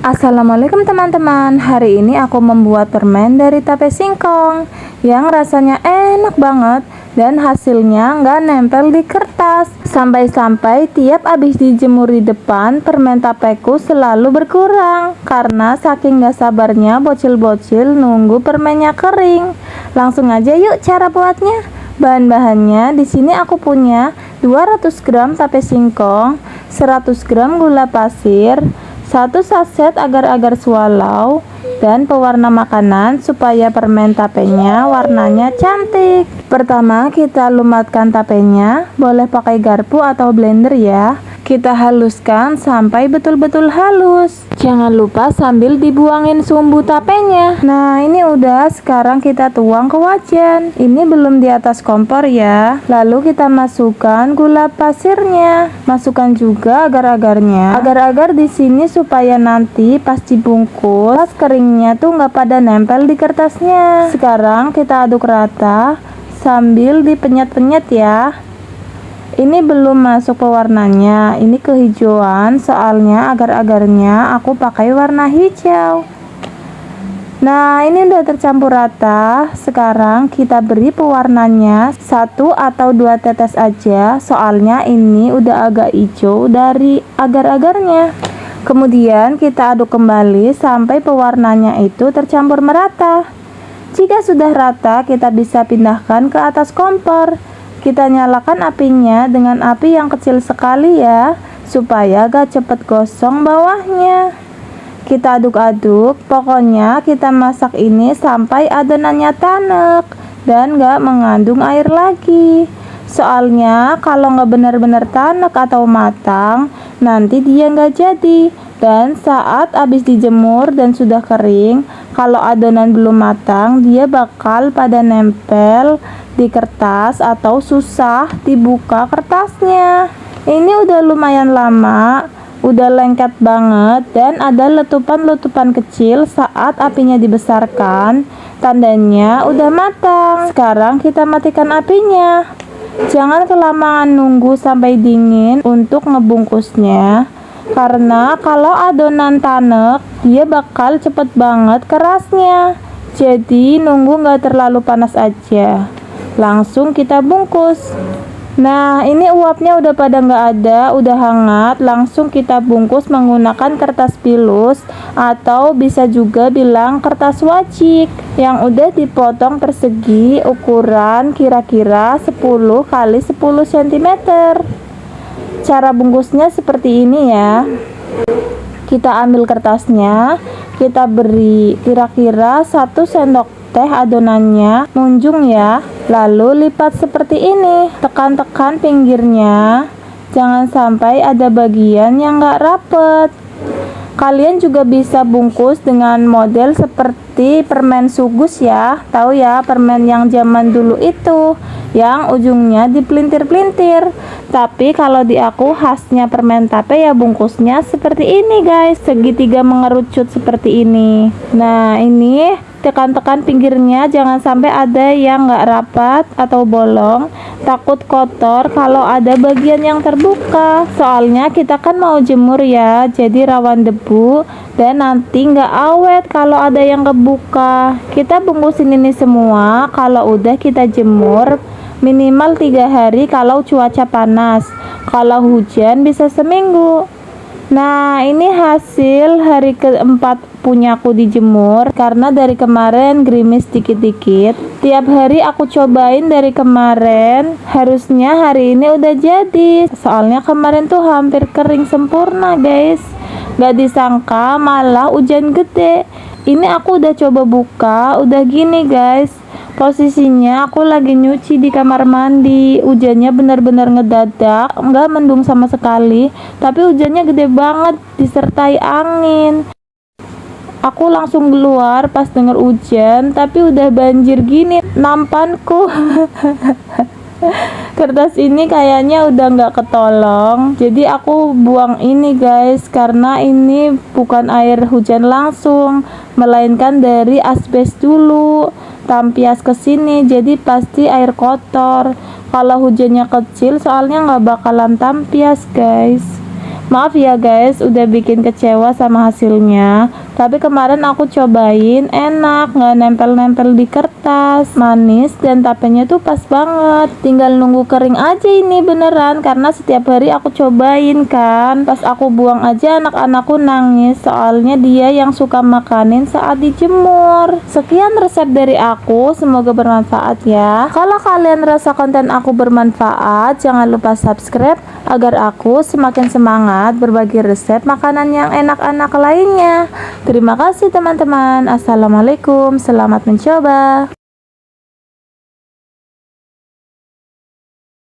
Assalamualaikum teman-teman. Hari ini aku membuat permen dari tape singkong yang rasanya enak banget dan hasilnya nggak nempel di kertas. Sampai-sampai tiap habis dijemur di depan, permen tapeku selalu berkurang karena saking nggak sabarnya bocil-bocil nunggu permennya kering. Langsung aja yuk cara buatnya. Bahan-bahannya di sini aku punya 200 gram tape singkong, 100 gram gula pasir, 1 saset agar-agar swallow, dan pewarna makanan supaya permen tapenya warnanya cantik. Pertama kita lumatkan tapenya, boleh pakai garpu atau blender ya. Kita haluskan sampai betul-betul halus. Jangan lupa sambil dibuangin sumbu tapenya. Nah ini udah, sekarang kita tuang ke wajan. Ini belum di atas kompor ya. Lalu kita masukkan gula pasirnya. Masukkan juga agar-agarnya. Agar-agar di sini supaya nanti pas dibungkus, pas keringnya tuh nggak pada nempel di kertasnya. Sekarang kita aduk rata sambil dipenyet-penyet ya. Ini belum masuk pewarnanya, ini kehijauan, soalnya agar-agarnya aku pakai warna hijau. Nah ini udah tercampur rata. Sekarang kita beri pewarnanya 1 atau 2 tetes aja, soalnya ini udah agak hijau dari agar-agarnya. Kemudian kita aduk kembali sampai pewarnanya itu tercampur merata. Jika sudah rata, kita bisa pindahkan ke atas kompor. Kita nyalakan apinya dengan api yang kecil sekali ya, supaya gak cepet gosong bawahnya. Kita aduk-aduk, pokoknya kita masak ini sampai adonannya tanek dan gak mengandung air lagi. Soalnya kalau gak benar-benar tanek atau matang, nanti dia gak jadi. Dan saat habis dijemur dan sudah kering, kalau adonan belum matang, dia bakal pada nempel di kertas atau susah dibuka kertasnya. Ini udah lumayan lama, udah lengket banget dan ada letupan-letupan kecil saat apinya dibesarkan, tandanya udah matang. Sekarang kita matikan apinya. Jangan kelamaan nunggu sampai dingin untuk ngebungkusnya, karena kalau adonan tanek dia bakal cepet banget kerasnya. Jadi nunggu nggak terlalu panas aja, langsung kita bungkus. Nah ini uapnya udah pada nggak ada, udah hangat. Langsung kita bungkus menggunakan kertas pilus atau bisa juga bilang kertas wajik yang udah dipotong persegi ukuran kira-kira 10 x 10 cm. Cara bungkusnya seperti ini ya. Kita ambil kertasnya, kita beri kira-kira 1 sendok teh adonannya, munjung ya. Lalu lipat seperti ini, tekan-tekan pinggirnya, jangan sampai ada bagian yang gak rapet. Kalian juga bisa bungkus dengan model seperti permen sugus ya. Tahu ya, permen yang zaman dulu itu yang ujungnya dipelintir-pelintir. Tapi kalau di aku khasnya permen tape ya bungkusnya seperti ini guys, segitiga mengerucut seperti ini. Nah ini tekan-tekan pinggirnya, jangan sampai ada yang nggak rapat atau bolong, takut kotor kalau ada bagian yang terbuka. Soalnya kita kan mau jemur ya, jadi rawan debu dan nanti nggak awet kalau ada yang kebuka. Kita bungkusin ini semua. Kalau udah kita jemur minimal 3 hari kalau cuaca panas, kalau hujan bisa seminggu. Nah ini hasil hari keempat punyaku dijemur, karena dari kemarin gerimis dikit-dikit. Tiap hari aku cobain dari kemarin, harusnya hari ini udah jadi. Soalnya kemarin tuh hampir kering sempurna guys. Gak disangka malah hujan gede. Ini aku udah coba buka, udah gini guys. Posisinya aku lagi nyuci di kamar mandi. Hujannya benar-benar ngedadak, nggak mendung sama sekali, tapi hujannya gede banget disertai angin. Aku langsung keluar pas denger hujan, tapi udah banjir gini nampanku. Kertas ini kayaknya udah nggak ketolong, jadi aku buang ini guys, karena ini bukan air hujan langsung, melainkan dari asbes dulu tampias ke sini, jadi pasti air kotor. Kalau hujannya kecil soalnya nggak bakalan tampias guys. Maaf ya guys, udah bikin kecewa sama hasilnya. Tapi kemarin aku cobain, enak, nggak nempel-nempel di kertas, manis, dan tapenya tuh pas banget. Tinggal nunggu kering aja ini beneran, karena setiap hari aku cobain kan. Pas aku buang aja anak-anakku nangis, soalnya dia yang suka makanin saat dijemur. Sekian resep dari aku, semoga bermanfaat ya. Kalau kalian rasa konten aku bermanfaat, jangan lupa subscribe agar aku semakin semangat berbagi resep makanan yang enak-enak lainnya. Terima kasih teman-teman. Assalamualaikum, selamat mencoba.